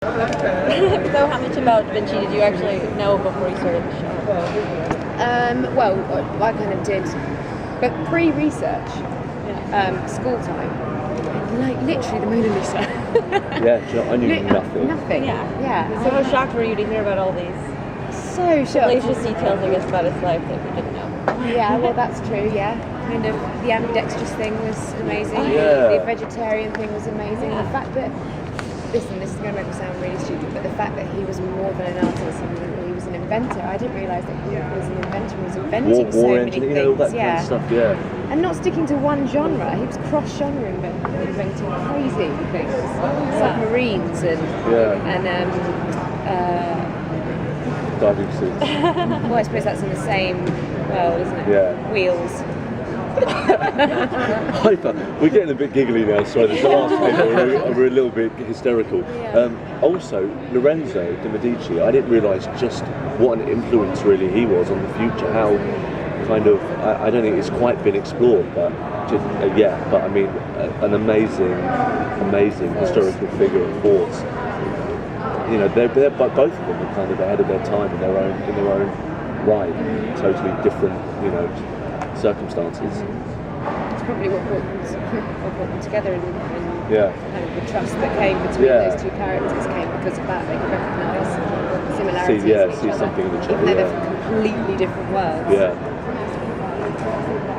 So how much about Vinci did you actually know before you started the show? Well, I kind of did, but pre-research, school time, like literally the Mona Lisa. Yeah, I knew nothing. Nothing. Yeah. So how shocked were you to hear about all these So shocked. salacious details, I guess, about his life that we didn't know? Yeah, well, that's true. Yeah, kind of the ambidextrous thing was amazing. Yeah. The vegetarian thing was amazing. The fact that this is going to make me sound really stupid, but the fact that he was more than an artist and he was an inventor. I didn't realise that he was an inventor. He was inventing so many things. All that kind of stuff. Yeah. And not sticking to one genre. He was cross-genre inventing crazy things, submarines and Diving suits. well, I suppose that's in the same world, isn't it? Yeah. Wheels. We're getting a bit giggly now, sorry, the last people we're a little bit hysterical. Yeah. Also, Lorenzo de Medici, I didn't realise just what an influence really he was on the future, how kind of, I don't think it's quite been explored, but just, but I mean, an amazing historical figure of force. You know, they're both of them are kind of ahead of their time in their own right, totally different, circumstances. It's probably what brought them together, and kind of the trust that came between those two characters came because of that. They could recognise similarities in each see other, something in each other. even though they're from completely different worlds.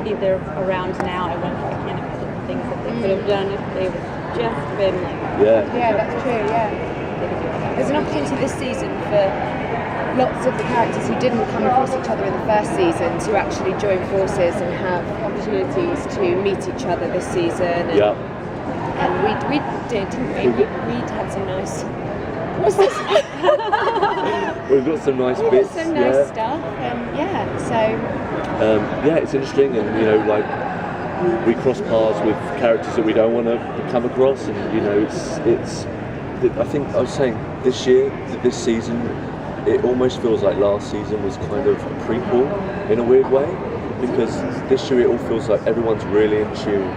If they're around now, I can't imagine the things that they could have done if they would just been like. Yeah, that's true. Yeah, there's an opportunity this season for lots of the characters who didn't come across each other in the first season to actually join forces and have opportunities to meet each other this season. And we did, didn't we? We'd had some nice. What's this? We've got some nice bits. Some nice stuff. It's interesting, and we cross paths with characters that we don't want to come across, and it's. I think I was saying this season, it almost feels like last season was kind of a prequel in a weird way, because this year it all feels like everyone's really in tune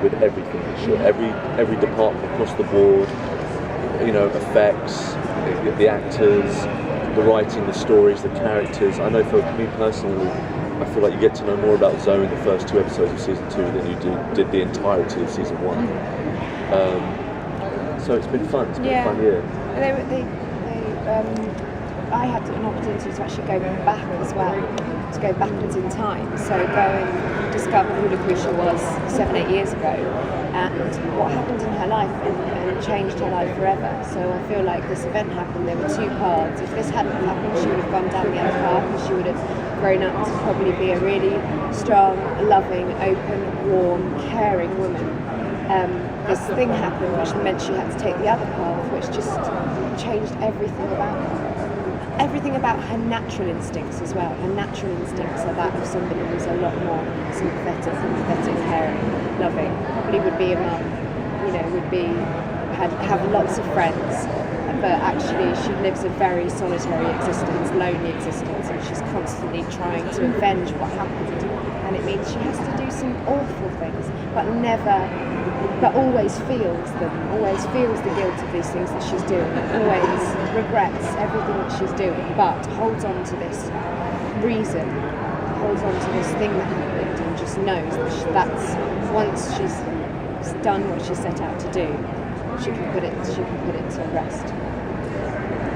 with everything this year. Every department across the board, effects, the actors, the writing, the stories, the characters. I know for me personally, I feel like you get to know more about Zoe in the first 2 episodes of season 2 than you did the entirety of season 1. So it's been fun. It's been a fun year. I had an opportunity to actually go back as well, to go backwards in time. So go and discover who Lucretia was 7-8 years ago, and what happened in her life, and changed her life forever. So I feel like this event happened. There were 2 paths. If this hadn't happened, she would have gone down the other path, and she would have grown up to probably be a really strong, loving, open, warm, caring woman. This thing happened which meant she had to take the other path, which just changed everything about her. Everything about her natural instincts as well. Her natural instincts are that of somebody who's a lot more sympathetic, caring, loving. Probably would be a mum, have lots of friends, but actually she lives a very solitary existence, lonely existence, and she's constantly trying to avenge what happened. And it means she has to do some awful things, but always feels them, always feels the guilt of these things that she's doing, always regrets everything that she's doing, but holds on to this reason, holds on to this thing that happened, and just knows that that's once she's done what she's set out to do, she can put it to rest.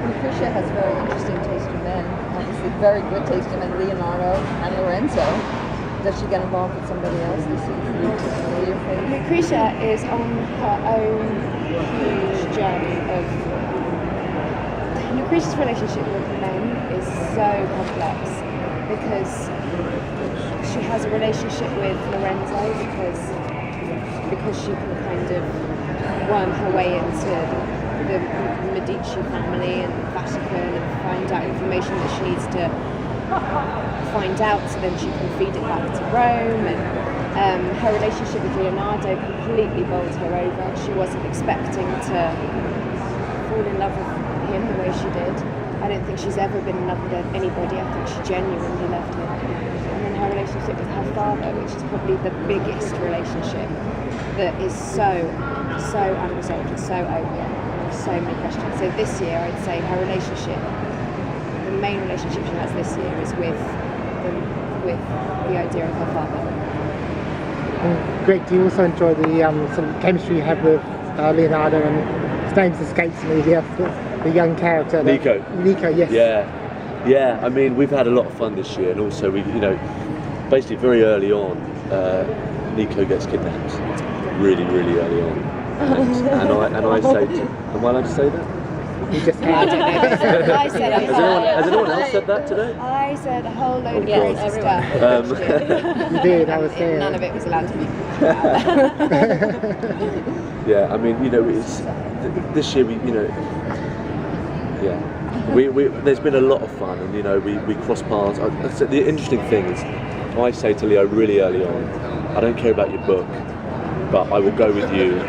Lucretia has very interesting taste in men, obviously very good taste in men, Leonardo and Lorenzo. Does she get involved with somebody else this season? Lucretia is on her own huge journey of... Lucretia's relationship with men is so complex, because she has a relationship with Lorenzo because she can kind of worm her way into the Medici family and Vatican and find out information that she needs to find out, so then she can feed it back to Rome. And her relationship with Leonardo completely bowled her over. She wasn't expecting to fall in love with him the way she did. I don't think she's ever been in love with anybody. I think she genuinely loved him. And then her relationship with her father, which is probably the biggest relationship, that is so unresolved and so open, so many questions. So this year, I'd say her relationship, the main relationship she has this year is with the idea of her father. Greg, do you also enjoy the sort of chemistry you have with Leonardo, and his name escapes me, the young character? Nico. Nico, yes. Yeah. I mean, we've had a lot of fun this year, and also we, basically very early on, Nico gets kidnapped. Really, really early on, and I say, am I allowed to say that? You just I don't know. I said Has anyone else said that today? I said a whole load of Yes, crazy everyone. stuff. You did, I was there. None of it was allowed to be. Yeah, I mean, it's this year there's been a lot of fun, and we cross paths. The interesting thing is, I say to Leo really early on, I don't care about your book, but I will go with you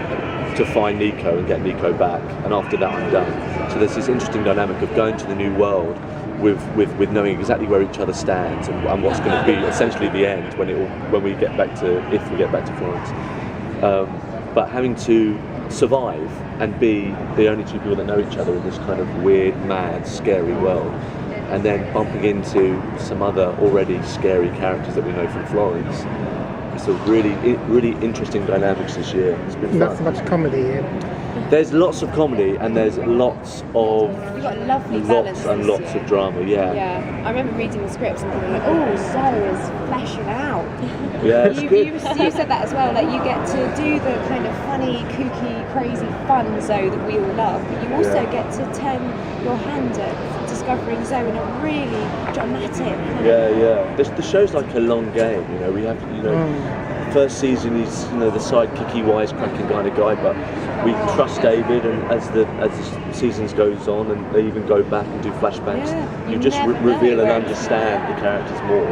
to find Nico and get Nico back, and after that I'm done. So there's this interesting dynamic of going to the new world with knowing exactly where each other stands and what's going to be essentially the end when we get back to, if we get back to Florence. But having to survive and be the only two people that know each other in this kind of weird, mad, scary world, and then bumping into some other already scary characters that we know from Florence. It's a really interesting dynamics this year. It's been fun. Not so much comedy here. There's lots of comedy and there's lots of You've got a lovely balance and this lots year. of drama. Yeah, I remember reading the scripts and thinking, oh, Zoe is fleshing out. Yeah, it's good. You said that as well, like you get to do the kind of funny, kooky, crazy, fun Zoe that we all love, but you also get to turn your hand at discovering Zoe in a really dramatic. Yeah. The show's like a long game. We have first season he's the sidekicky, wisecracking kind of guy, but we trust David, and as the seasons goes on and they even go back and do flashbacks, Yeah, you you just never know reveal and where- understand the characters more.